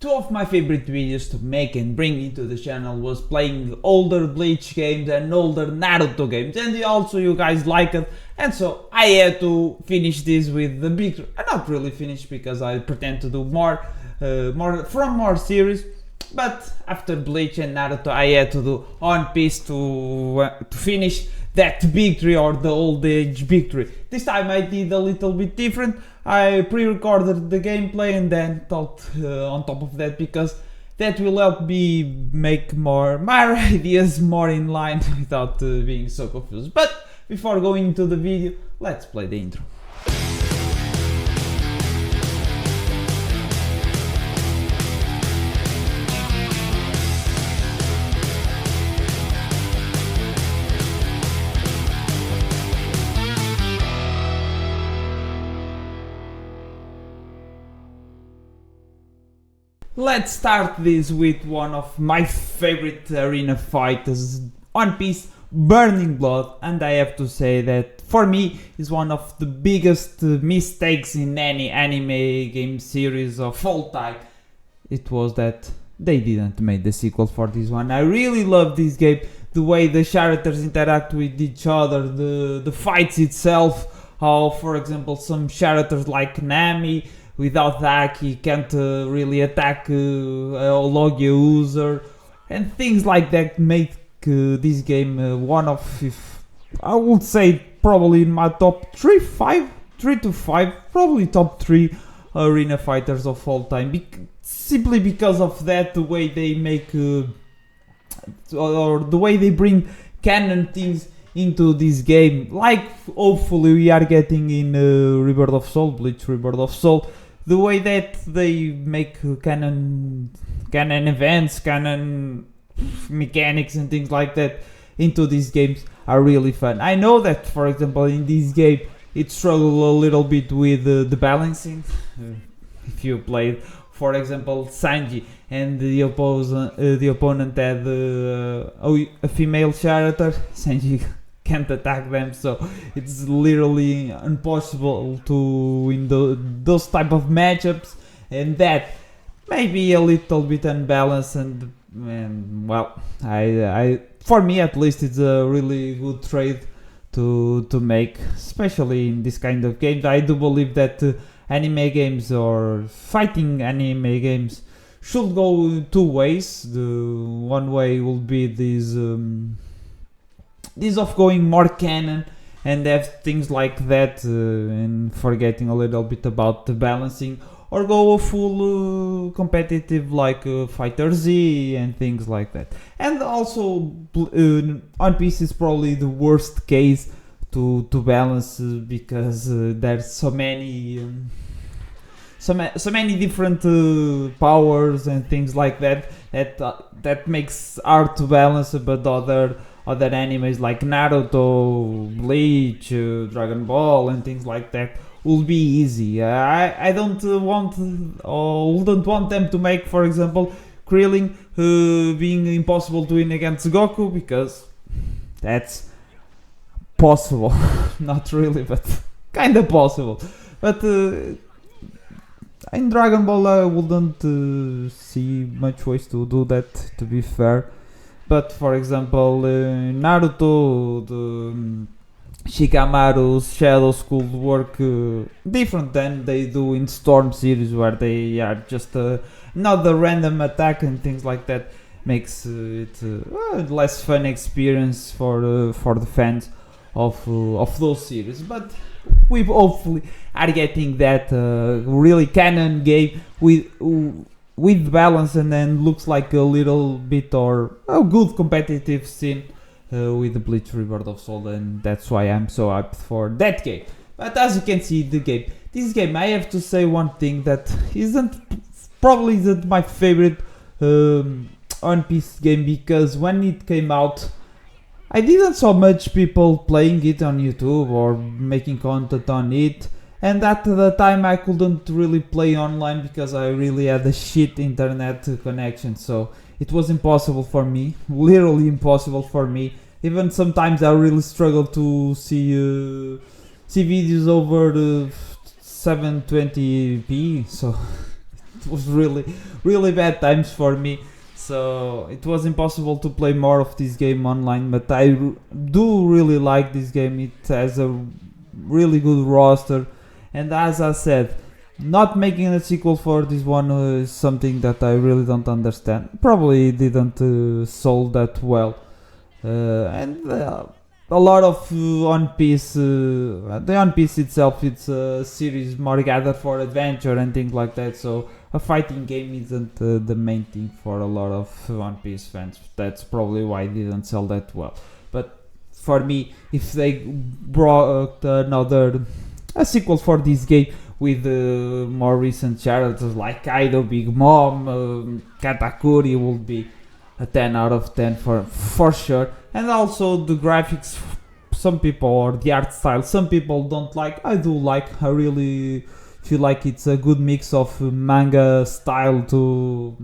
Two of my favorite videos to make and bring into the channel was playing older Bleach games and older Naruto games, and you guys like it, and so I had to finish this with the big. Not really finish because I pretend to do more series, but after Bleach and Naruto I had to do One Piece to finish that big three, or the old age big three. This time I did a little bit different. I pre-recorded the gameplay and then thought on top of that, because that will help me make my ideas more in line without being so confused. But before going into the video, let's play the intro. Let's start this with one of my favorite arena fighters, One Piece Burning Blood, and I have to say that for me is one of the biggest mistakes in any anime game series of all time. It was that they didn't make the sequel for this one. I really love this game, the way the characters interact with each other, the fights itself, how for example some characters like Nami without Haki can't really attack a Logia user, and things like that make this game one of, if I would say, probably in my top 3 to 5, probably top 3 arena fighters of all time, simply because of that, the way they make or the way they bring canon things into this game, like hopefully we are getting in Rebirth of Soul, Bleach Rebirth of Soul. The way that they make canon events, canon mechanics and things like that into these games are really fun. I know that, for example, in this game it struggled a little bit with the balancing. If you played, for example, Sanji and the opponent had a female character, Sanji can't attack them, so it's literally impossible to win those type of matchups, and that may be a little bit unbalanced, and well, I for me at least it's a really good trade to make, especially in this kind of games. I do believe that anime games or fighting anime games should go two ways. The one way will be this of going more canon and have things like that, and forgetting a little bit about the balancing, or go a full competitive like Fighter Z and things like that. And also One Piece is probably the worst case to balance, because there's so many different powers and things like that makes hard to balance. But other animes like Naruto, Bleach, Dragon Ball and things like that will be easy. I don't want, or wouldn't want them to make, for example, Krillin being impossible to win against Goku, because that's possible. Not really, but kinda possible. But in Dragon Ball I wouldn't see much ways to do that, to be fair. But for example, Naruto, the Shikamaru's shadows could work different than they do in Storm series, where they are just not the random attack and things like that. Makes it less fun experience for the fans of those series. But we hopefully are getting that really canon game with balance, and then looks like a little bit or a good competitive scene with the Bleach Rebirth of Soul, and that's why I'm so hyped for that game. But as you can see, this game, I have to say one thing that probably isn't my favorite One Piece game, because when it came out I didn't saw much people playing it on YouTube or making content on it. And at the time I couldn't really play online because I really had a shit internet connection, so it was impossible for me, literally impossible for me. Even sometimes I really struggle to see videos over 720p, so it was really bad times for me. So it was impossible to play more of this game online. But do really like this game. It has a really good roster, and as I said, not making a sequel for this one is something that I really don't understand. Probably didn't sold that well, and a lot of One Piece. The One Piece itself, it's a series more gathered for adventure and things like that. So a fighting game isn't the main thing for a lot of One Piece fans. That's probably why it didn't sell that well. But for me, if they brought another a sequel for this game with more recent characters like Kaido, Big Mom, Katakuri, would be a 10 out of 10 for sure. And also the graphics, some people, or the art style, some people don't like. I do like. I really feel like it's a good mix of manga style to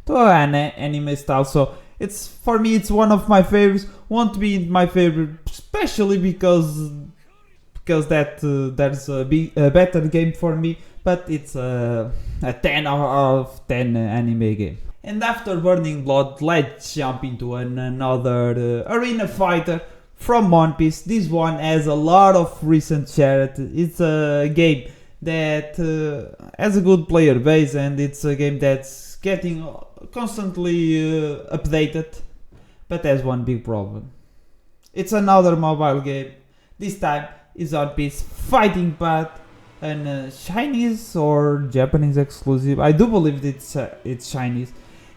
an anime style. So it's, for me, it's one of my favorites. Won't be my favorite, especially because there's a better game for me. But it's a 10 out of 10 anime game. And after Burning Blood, let's jump into another arena fighter from One Piece. This one has a lot of recent characters. It's a game that has a good player base, and it's a game that's getting constantly updated, but has one big problem. It's another mobile game. This time is One Piece Fighting Path, and Chinese or Japanese exclusive. I do believe it's Chinese.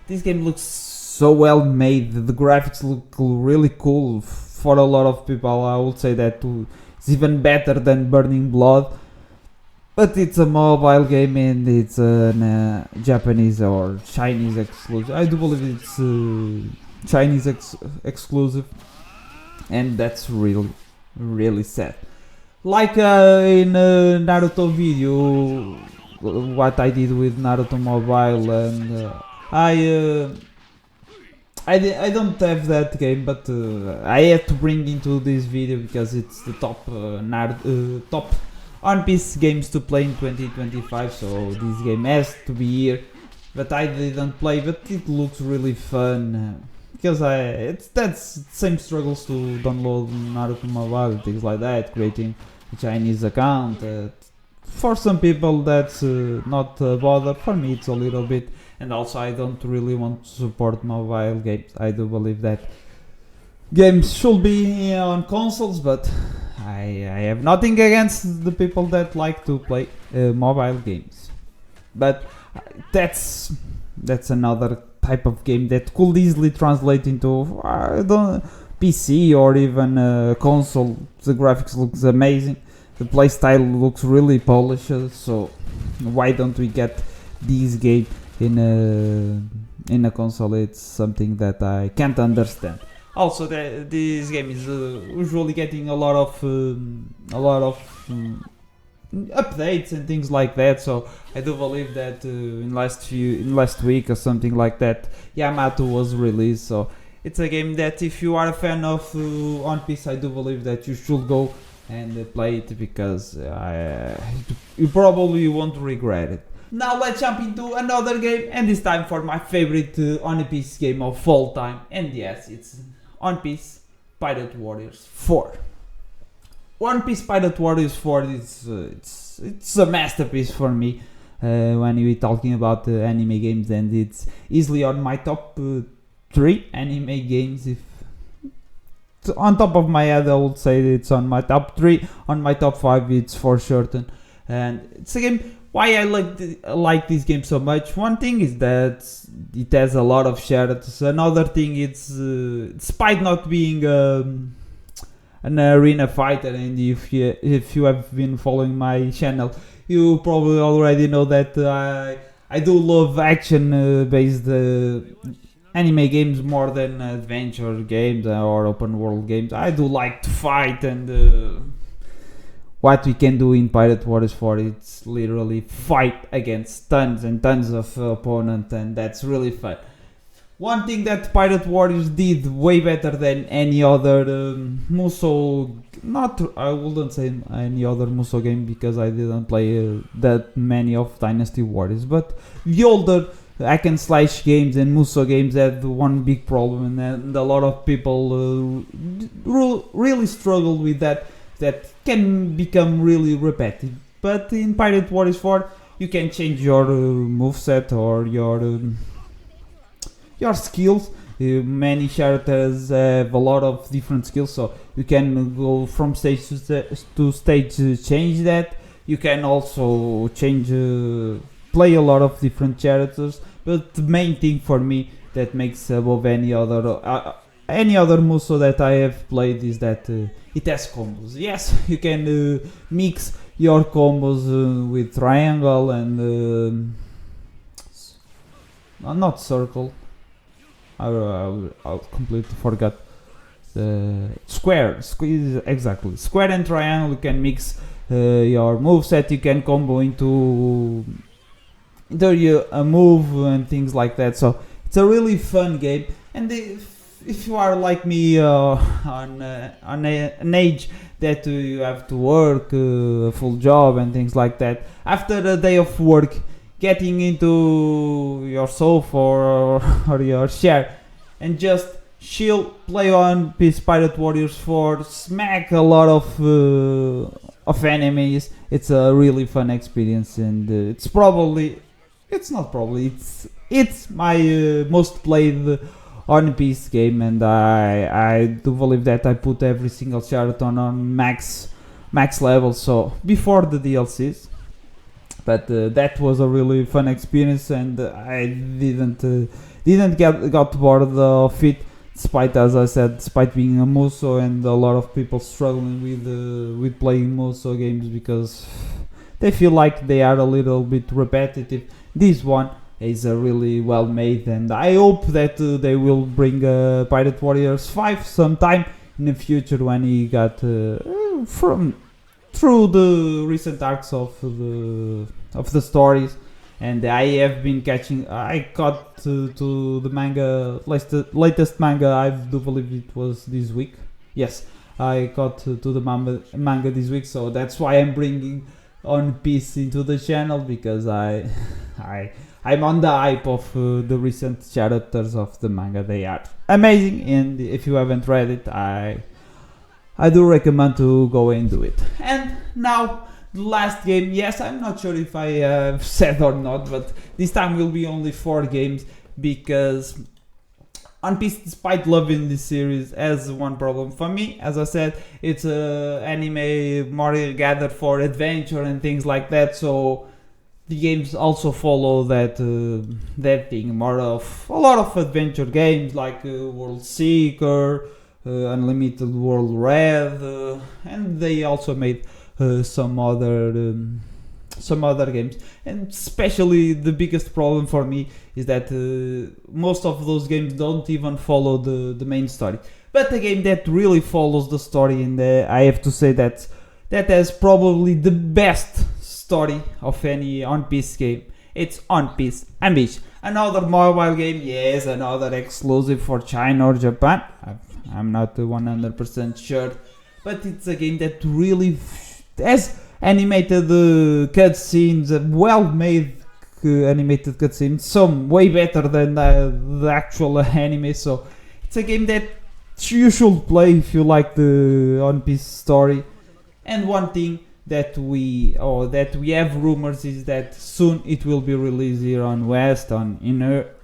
This game looks so well made. The graphics look really cool for a lot of people. I would say that too. It's even better than Burning Blood. But it's a mobile game, and it's a Japanese or Chinese exclusive. I do believe it's Chinese exclusive, and that's really sad. Like in Naruto video, what I did with Naruto Mobile, and I don't have that game, but I had to bring into this video because it's the top top One Piece games to play in 2025. So this game has to be here, but I didn't play. But it looks really fun because that's same struggles to download Naruto Mobile, things like that, creating a Chinese account. For some people that's not a bother. For me it's a little bit. And also I don't really want to support mobile games. I do believe that games should be on consoles, but I have nothing against the people that like to play mobile games. But that's another type of game that could easily translate into PC or even console. The graphics looks amazing. The playstyle looks really polished. So why don't we get this game in a console? It's something that I can't understand. Also, this game is usually getting a lot of updates and things like that. So I do believe that in last week or something like that, Yamato was released. So it's a game that if you are a fan of One Piece, I do believe that you should go and play it, because you probably won't regret it. Now let's jump into another game, and this time for my favorite One Piece game of all time, and yes, it's One Piece Pirate Warriors 4. One Piece Pirate Warriors 4 is it's a masterpiece for me when we're talking about anime games, and it's easily on my top 3 anime games. If on top of my head, I would say it's on my top 3. On my top 5, it's for certain, and it's a game. Why I like this game so much? One thing is that it has a lot of characters. Another thing, it's despite not being an arena fighter, and if you have been following my channel, you probably already know that I do love action based anime games more than adventure games or open world games. I do like to fight, and what we can do in Pirate Warriors 4, it's literally fight against tons and tons of opponents, and that's really fun. One thing that Pirate Warriors did way better than any other Muso, not I wouldn't say any other Muso game because I didn't play that many of Dynasty Warriors, but the older hack and slash games and Muso games had one big problem, and a lot of people really struggle with that. That can become really repetitive. But in Pirate Warriors 4, you can change your moveset or your skills. Many characters have a lot of different skills, so you can go from stage to stage, change that. You can also change, play a lot of different characters. But the main thing for me that makes above any other Muso that I have played is that it has combos. Yes, you can mix your combos with triangle and not circle. I completely forgot. Square, exactly. Square and triangle. You can mix your moveset. You can combo into a move and things like that. So it's a really fun game. And if you are like me on an age that you have to work a full job and things like that, after a day of work, getting into your sofa or your chair and just chill, play One Piece Pirate Warriors 4, smack a lot of enemies. It's a really fun experience, and it's my most played One Piece game, and I do believe that I put every single character on max level, so before the DLCs. But that was a really fun experience, and I didn't got bored of it, despite, as I said, despite being a Muso and a lot of people struggling with playing Muso games because they feel like they are a little bit repetitive. This one is really well made, and I hope that they will bring Pirate Warriors 5 sometime in the future when he got through the recent arcs of the stories. And I have been I got to the manga, latest manga. I do believe it was this week. Yes, I got to the manga this week, so that's why I'm bringing One Piece into the channel, because I'm on the hype of the recent chapters of the manga. They are amazing, and if you haven't read it, I do recommend to go and do it. And now the last game. Yes, I'm not sure if I have said or not, but this time will be only 4 games, because One Piece, despite loving this series, has one problem for me. As I said, it's anime more gathered for adventure and things like that, so the games also follow that thing, more of a lot of adventure games like World Seeker, Unlimited World Red, and they also made some other games. And especially the biggest problem for me is that most of those games don't even follow the main story. But a game that really follows the story, and I have to say that has probably the best story of any One Piece game. It's One Piece Unleashed, another mobile game. Yes, another exclusive for China or Japan. I'm not 100% sure, but it's a game that really has animated cutscenes, well-made animated cutscenes, some way better than the actual anime. So it's a game that you should play if you like the One Piece story. And one thing that we have rumors is that soon it will be released here in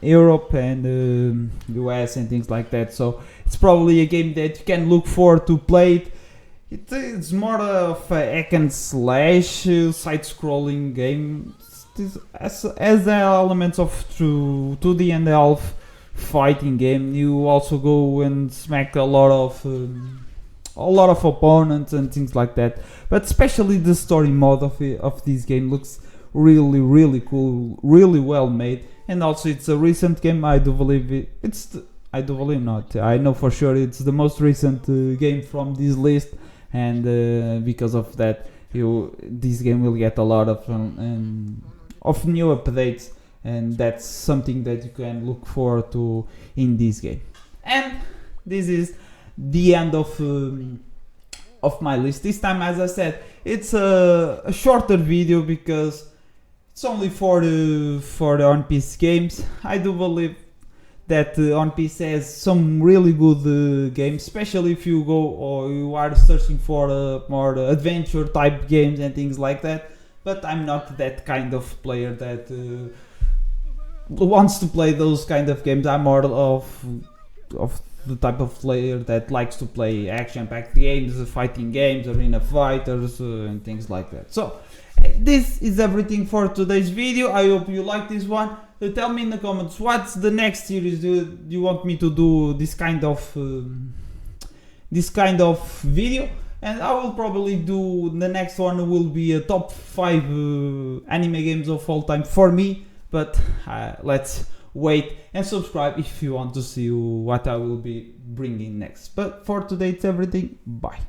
Europe and US and things like that. So it's probably a game that you can look forward to play it. It's more of a hack and slash side-scrolling game. It has elements of 2D and half fighting game. You also go and smack a lot of opponents and things like that. But especially the story mode of this game looks really, really cool, really well made. And also it's a recent game. I do believe I do believe not. I know for sure it's the most recent game from this list. And because of that, this game will get a lot of new updates and that's something that you can look forward to in this game. And this is the end of my list. This time, as I said, it's a shorter video because it's only for the On Piece games. I do believe that On Piece has some really good games, especially if you go or you are searching for more adventure type games and things like that. But I'm not that kind of player that wants to play those kind of games. I'm more of the type of player that likes to play action-packed games, fighting games, arena fighters, and things like that. So this is everything for today's video. I hope you like this one. Tell me in the comments what's the next series. Do you want me to do this kind of video? And I will probably do the next one. Will be a top 5 anime games of all time for me. But let's wait and subscribe if you want to see what I will be bringing next. But for today it's everything. Bye.